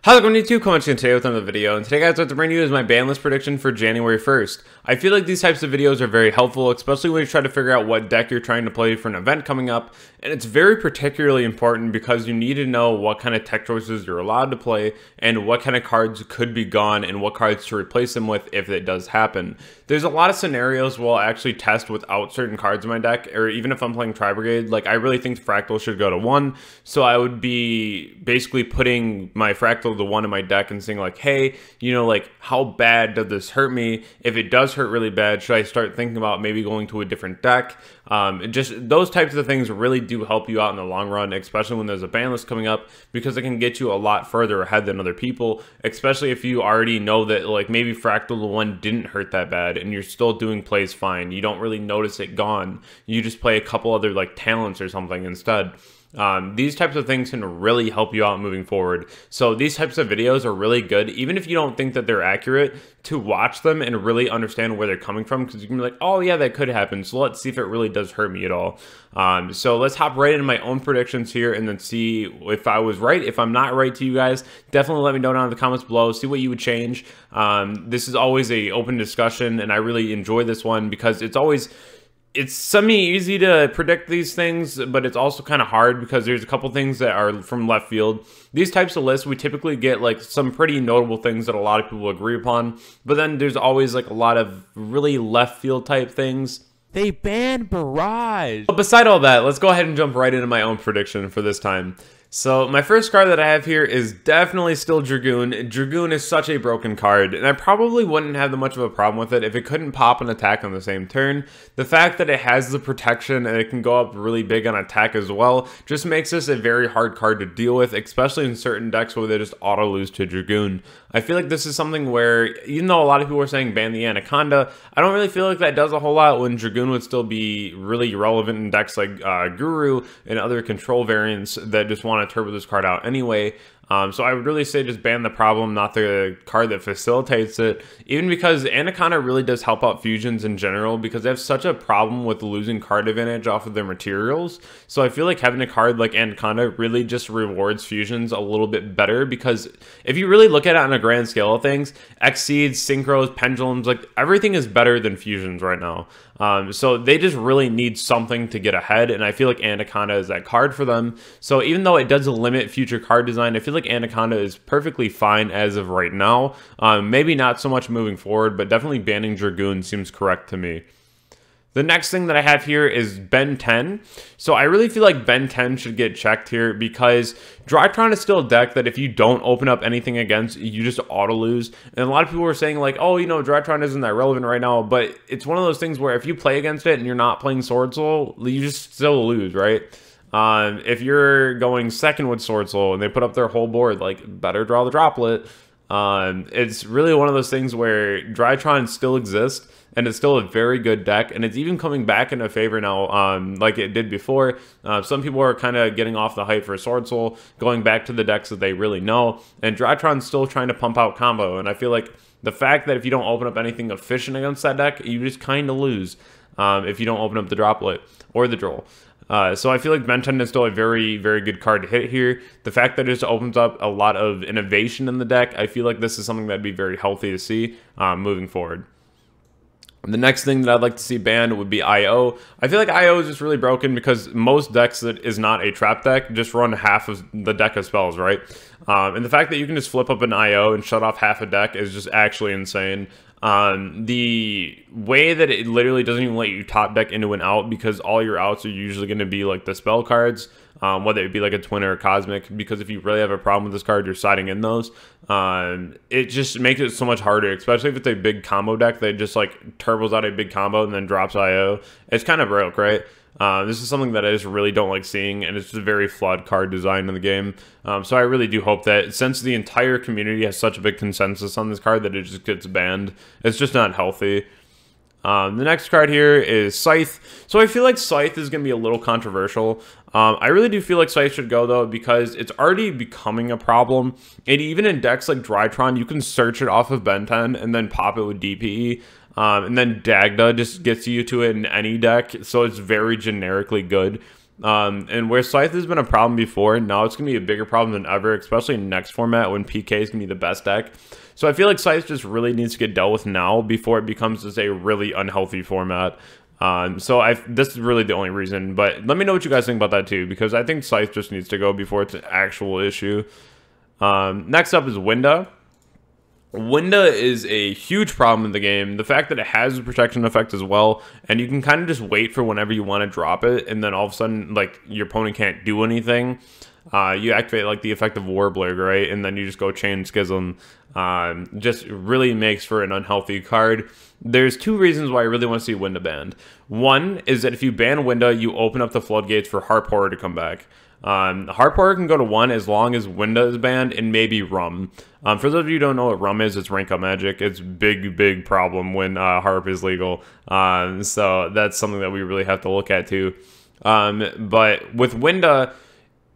How's it going, YouTube? Coming to you today with another video, and today, guys, what to bring you is my ban list prediction for January 1st. I feel like these types of videos are very helpful, especially when you try to figure out what deck you're trying to play for an event coming up, and it's very particularly important because you need to know what kind of tech choices you're allowed to play and what kind of cards could be gone and what cards to replace them with if it does happen. There's a lot of scenarios where I'll actually test without certain cards in my deck, or even if I'm playing Tri-Brigade. Like, I really think Fractal should go to 1, so I would be basically putting my Fractal to 1 in my deck and saying like, hey, you know, like, how bad does this hurt me? If it does hurt really bad, should I start thinking about maybe going to a different deck? Just those types of things really do help you out in the long run, especially when there's a ban list coming up, because it can get you a lot further ahead than other people, especially if you already know that, like, maybe Fractal to 1 didn't hurt that bad and you're still doing plays fine. You don't really notice it gone. You just play a couple other like talents or something instead. These types of things can really help you out moving forward. So these types of videos are really good, even if you don't think that they're accurate, to watch them and really understand where they're coming from, because you can be like, oh yeah, that could happen, so let's see if it really does hurt me at all. So let's hop right into my own predictions here and then see if I was right. If I'm not right to you guys, definitely let me know down in the comments below, see what you would change. This is always a open discussion, and I really enjoy this one because it's semi-easy to predict these things, but it's also kind of hard because there's a couple things that are from left field. These types of lists, we typically get like some pretty notable things that a lot of people agree upon, but then there's always like a lot of really left field type things. They banned Barrage. But beside all that, let's go ahead and jump right into my own prediction for this time. So my first card that I have here is definitely still Dragoon. Dragoon is such a broken card, and I probably wouldn't have that much of a problem with it if it couldn't pop an attack on the same turn. The fact that it has the protection and it can go up really big on attack as well just makes this a very hard card to deal with, especially in certain decks where they just auto lose to Dragoon. I feel like this is something where, even though a lot of people are saying ban the Anaconda, I don't really feel like that does a whole lot when Dragoon would still be really relevant in decks like Guru and other control variants that just want to turbo this card out anyway. So I would really say just ban the problem, not the card that facilitates it, even because Anaconda really does help out fusions in general because they have such a problem with losing card advantage off of their materials. So I feel like having a card like Anaconda really just rewards fusions a little bit better, because if you really look at it on a grand scale of things, X-Seeds, Synchros, Pendulums, like everything is better than fusions right now. So they just really need something to get ahead, and I feel like Anaconda is that card for them. So even though it does limit future card design, I feel like Anaconda is perfectly fine as of right now. Maybe not so much moving forward, but definitely banning Dragoon seems correct to me. The next thing that I have here is Ben 10. So I really feel like Ben 10 should get checked here because Drytron is still a deck that if you don't open up anything against, you just auto lose. And a lot of people were saying like, oh, you know, Drytron isn't that relevant right now, but it's one of those things where if you play against it and you're not playing Sword Soul, you just still lose, right? If you're going second with Sword Soul and they put up their whole board, like, better draw the droplet. It's really one of those things where Drytron still exists, and it's still a very good deck, and it's even coming back into favor now, like it did before. Some people are kind of getting off the hype for Sword Soul, going back to the decks that they really know, and Drytron's still trying to pump out combo, and I feel like the fact that if you don't open up anything efficient against that deck, you just kind of lose if you don't open up the droplet or the droll. So I feel like Ben 10 is still a very, very good card to hit here. The fact that it just opens up a lot of innovation in the deck, I feel like this is something that'd be very healthy to see moving forward. The next thing that I'd like to see banned would be IO. I feel like IO is just really broken because most decks that is not a trap deck just run half of the deck of spells, right? And the fact that you can just flip up an IO and shut off half a deck is just actually insane. The way that it literally doesn't even let you top deck into and out, because all your outs are usually going to be like the spell cards, whether it be like a twin or a cosmic, because if you really have a problem with this card, you're siding in those. It just makes it so much harder, especially if it's a big combo deck that just like turbos out a big combo and then drops IO. It's kind of broke, right? This is something that I just really don't like seeing, and it's just a very flawed card design in the game. So I really do hope that, since the entire community has such a big consensus on this card, that it just gets banned. It's just not healthy. The next card here is Scythe. So I feel like Scythe is going to be a little controversial. I really do feel like Scythe should go, though, because it's already becoming a problem. And even in decks like Drytron, you can search it off of Ben 10 and then pop it with DPE. And then Dagda just gets you to it in any deck, so it's very generically good. And where Scythe has been a problem before, now it's going to be a bigger problem than ever, especially in next format when PK is going to be the best deck. So I feel like Scythe just really needs to get dealt with now before it becomes just a really unhealthy format. This is really the only reason, but let me know what you guys think about that too, because I think Scythe just needs to go before it's an actual issue. Next up is Winda. Winda is a huge problem in the game. The fact that it has a protection effect as well, and you can kind of just wait for whenever you want to drop it, and then all of a sudden, like, your opponent can't do anything. You activate, like, the effect of Warbler, right? And then you just go Chain Schism. Just really makes for an unhealthy card. There's two reasons why I really want to see Winda banned. One is that if you ban Winda, you open up the floodgates for Harp Horror to come back. Harp Horror can go to 1 as long as Winda is banned, and maybe Rum. For those of you who don't know what Rum is, it's rank up magic. It's big problem when Harp is legal. So that's something that we really have to look at too. But with Winda,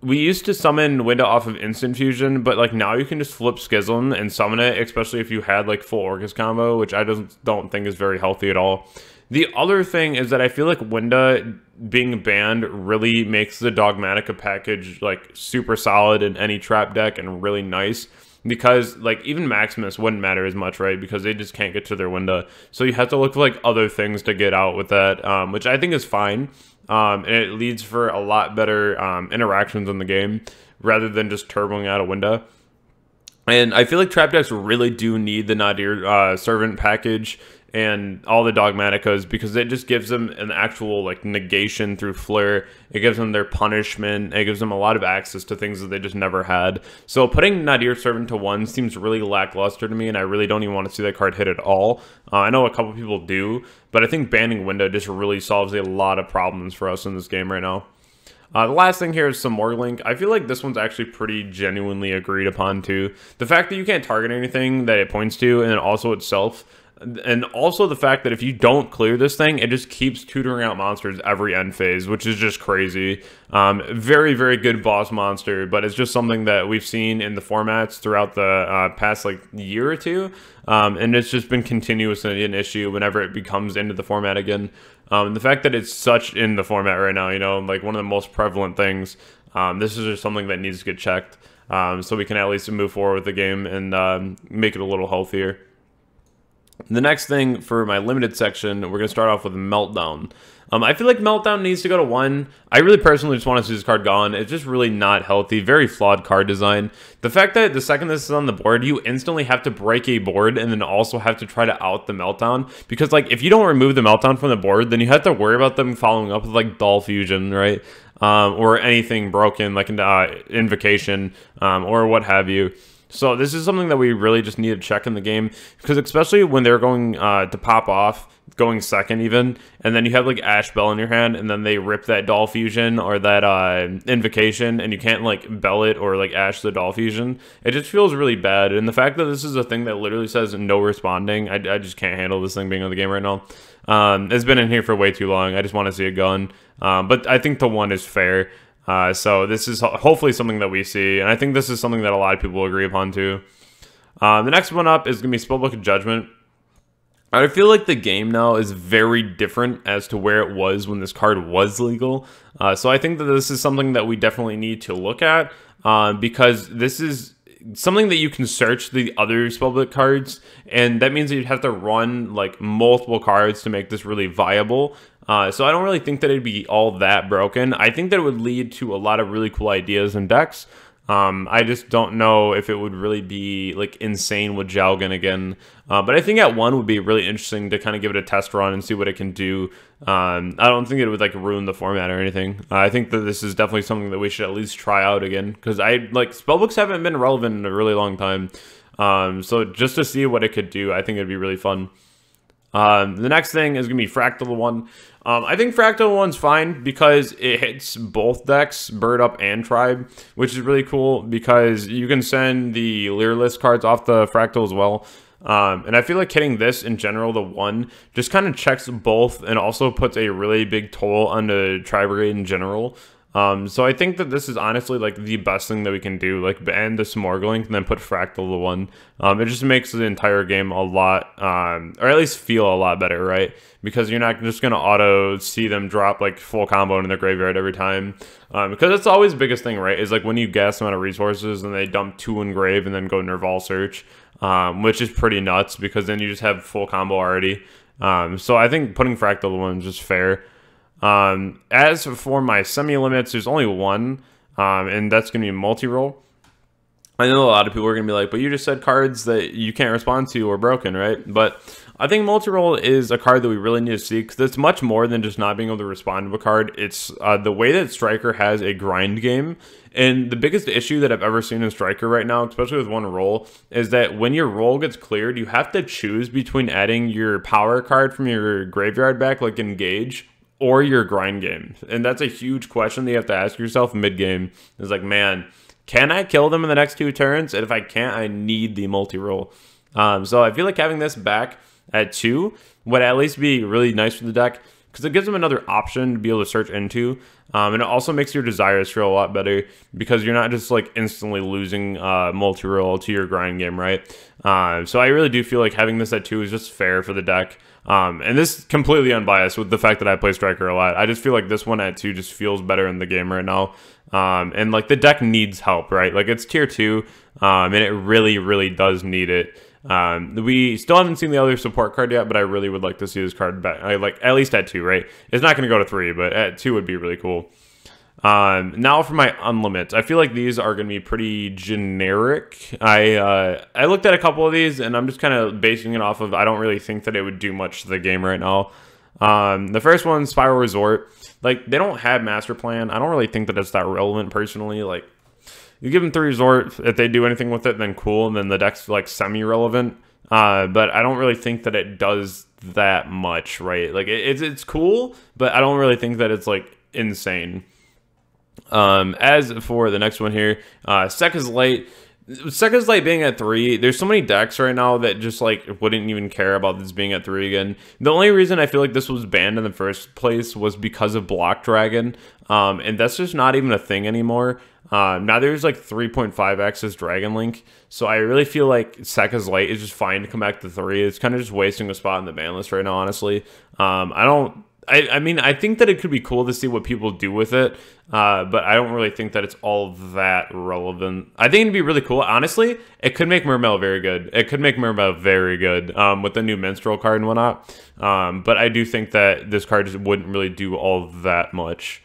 we used to summon Winda off of Instant Fusion, but like now you can just flip Schism and summon it, especially if you had like full Orcus combo, which I don't think is very healthy at all. The other thing is that I feel like Winda being banned really makes the Dogmatica package like super solid in any trap deck and really nice, because like even Maximus wouldn't matter as much, right? Because they just can't get to their Winda. So you have to look for like other things to get out with that, which I think is fine. And it leads for a lot better interactions in the game rather than just turboing out a Winda. And I feel like trap decks really do need the Nadir Servant package and all the Dogmaticas, because it just gives them an actual like negation through Flare. It gives them their punishment. It gives them a lot of access to things that they just never had. So putting Nadir Servant to 1 seems really lackluster to me, and I really don't even want to see that card hit at all. I know a couple people do, but I think banning Winda just really solves a lot of problems for us in this game right now. The last thing here is some Morglink. I feel like this one's actually pretty genuinely agreed upon too. The fact that you can't target anything that it points to, and then also itself, and also the fact that if you don't clear this thing, it just keeps tutoring out monsters every end phase, which is just crazy. Very good boss monster, but it's just something that we've seen in the formats throughout the past like year or two, and it's just been continuously an issue whenever it becomes into the format again. The fact that it's such in the format right now, you know, like one of the most prevalent things, this is just something that needs to get checked, so we can at least move forward with the game and make it a little healthier. The next thing for my limited section, we're going to start off with Meltdown. I feel like Meltdown needs to go to 1. I really personally just want to see this card gone. It's just really not healthy. Very flawed card design. The fact that the second this is on the board, you instantly have to break a board and then also have to try to out the Meltdown. Because like if you don't remove the Meltdown from the board, then you have to worry about them following up with like Doll Fusion, right? Or anything broken like an Invocation or what have you. So this is something that we really just need to check in the game, because especially when they're going to pop off, going second even, and then you have like Ash Bell in your hand, and then they rip that Doll Fusion or that Invocation, and you can't like Bell it or like Ash the Doll Fusion. It just feels really bad, and the fact that this is a thing that literally says no responding, I just can't handle this thing being on the game right now. It's been in here for way too long. I just want to see it gone, but I think the 1 is fair. So this is hopefully something that we see, and I think this is something that a lot of people will agree upon too. The next one up is going to be Spellbook of Judgment. I feel like the game now is very different as to where it was when this card was legal. So I think that this is something that we definitely need to look at, because this is something that you can search the other Spellbook cards, and that means that you'd have to run like multiple cards to make this really viable. So I don't really think that it'd be all that broken. I think that it would lead to a lot of really cool ideas and decks. I just don't know if it would really be like insane with Jalgan again. But I think at 1 would be really interesting to kind of give it a test run and see what it can do. I don't think it would like ruin the format or anything. I think that this is definitely something that we should at least try out again, because spellbooks haven't been relevant in a really long time. So just to see what it could do, I think it'd be really fun. The next thing is going to be Fractal 1. I think Fractal 1's fine because it hits both decks, Bird Up and Tribe, which is really cool because you can send the Leerless cards off the Fractal as well. And I feel like hitting this in general, the 1, just kind of checks both and also puts a really big toll on the Tri Brigade in general. So I think that this is honestly like the best thing that we can do, like ban the Smorglink and then put Fractal to 1. It just makes the entire game a lot, or at least feel a lot better, right? Because you're not just gonna auto see them drop like full combo in their graveyard every time. Because that's always the biggest thing, right? Is like when you gas them out of resources and they dump 2 in grave and then go Nerval Search, which is pretty nuts because then you just have full combo already. So I think putting Fractal to 1 is just fair. As for my semi-limits, there's only one, and that's going to be multi-roll. I know a lot of people are going to be like, but you just said cards that you can't respond to or broken, right? But I think multi-roll is a card that we really need to see, because it's much more than just not being able to respond to a card. It's the way that Striker has a grind game, and the biggest issue that I've ever seen in Striker right now, especially with one roll, is that when your roll gets cleared, you have to choose between adding your power card from your graveyard back, like Engage, or your grind game. And that's a huge question that you have to ask yourself mid-game. It's like, man, can I kill them in the next 2 turns? And if I can't, I need the multi-roll. So I feel like having this back at 2 would at least be really nice for the deck, because it gives them another option to be able to search into. And it also makes your desires feel a lot better, because you're not just like instantly losing multi-roll to your grind game, right? So I really do feel like having this at 2 is just fair for the deck. And this is completely unbiased with the fact that I play Striker a lot. I just feel like this one at 2 just feels better in the game right now. And like the deck needs help, right? Like it's tier 2, and it really, really does need it. We still haven't seen the other support card yet, but I really would like to see this card back. Like at least at 2, right? It's not going to go to 3, but at 2 would be really cool. Now for my unlimits, I feel like these are going to be pretty generic. I looked at a couple of these, and I'm just kind of basing it off of, I don't really think that it would do much to the game right now. The first one, Spiral Resort. Like, they don't have Master Plan. I don't really think that it's that relevant personally. Like, you give them 3 Resort, if they do anything with it, then cool, and then the deck's like semi-relevant. But I don't really think that it does that much, right? Like, it's cool, but I don't really think that it's like insane. As for the next one here, Sekka's Light. Sekka's Light being at 3, there's so many decks right now that just like wouldn't even care about this being at 3 again. The only reason I feel like this was banned in the first place was because of Block Dragon, and that's just not even a thing anymore. Now there's like 3.5x as Dragon Link, so I really feel like Sekka's Light is just fine to come back to 3. It's kind of just wasting a spot in the ban list right now, honestly. I mean, I think that it could be cool to see what people do with it, but I don't really think that it's all that relevant. I think it'd be really cool. Honestly, it could make Mermail very good. It could make Mermail very good with the new Minstrel card and whatnot. But I do think that this card just wouldn't really do all that much.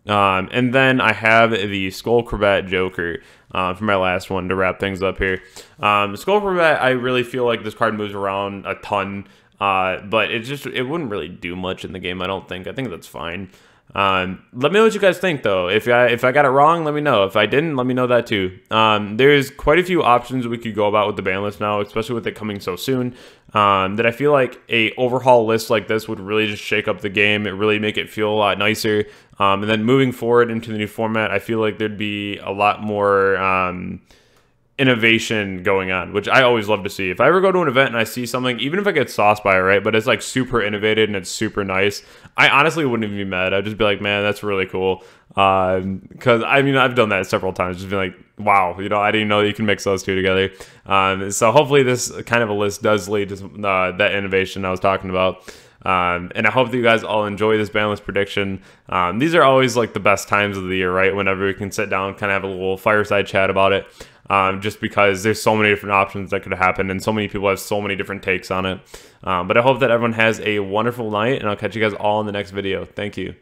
And then I have the Skullcrabat Joker for my last one to wrap things up here. Skullcrabat, I really feel like this card moves around a ton. But it wouldn't really do much in the game, I don't think. I think that's fine. Let me know what you guys think, though. If I got it wrong, let me know. If I didn't, let me know that too. There's quite a few options we could go about with the ban list now, especially with it coming so soon, that I feel like a overhaul list like this would really just shake up the game. It really make it feel a lot nicer. And then moving forward into the new format, I feel like there'd be a lot more innovation going on, which I always love to see. If I ever go to an event and I see something, even if I get sauced by it, right, but it's like super innovated and it's super nice, I honestly wouldn't even be mad. I'd just be like, man, that's really cool. Because I mean, I've done that several times, just be like, wow, you know, I didn't know you can mix those two together. So hopefully this kind of a list does lead to that innovation I was talking about. And I hope that you guys all enjoy this ban list prediction. These are always like the best times of the year, right? Whenever we can sit down, kind of have a little fireside chat about it. Just because there's so many different options that could happen, and so many people have so many different takes on it. But I hope that everyone has a wonderful night, and I'll catch you guys all in the next video. Thank you.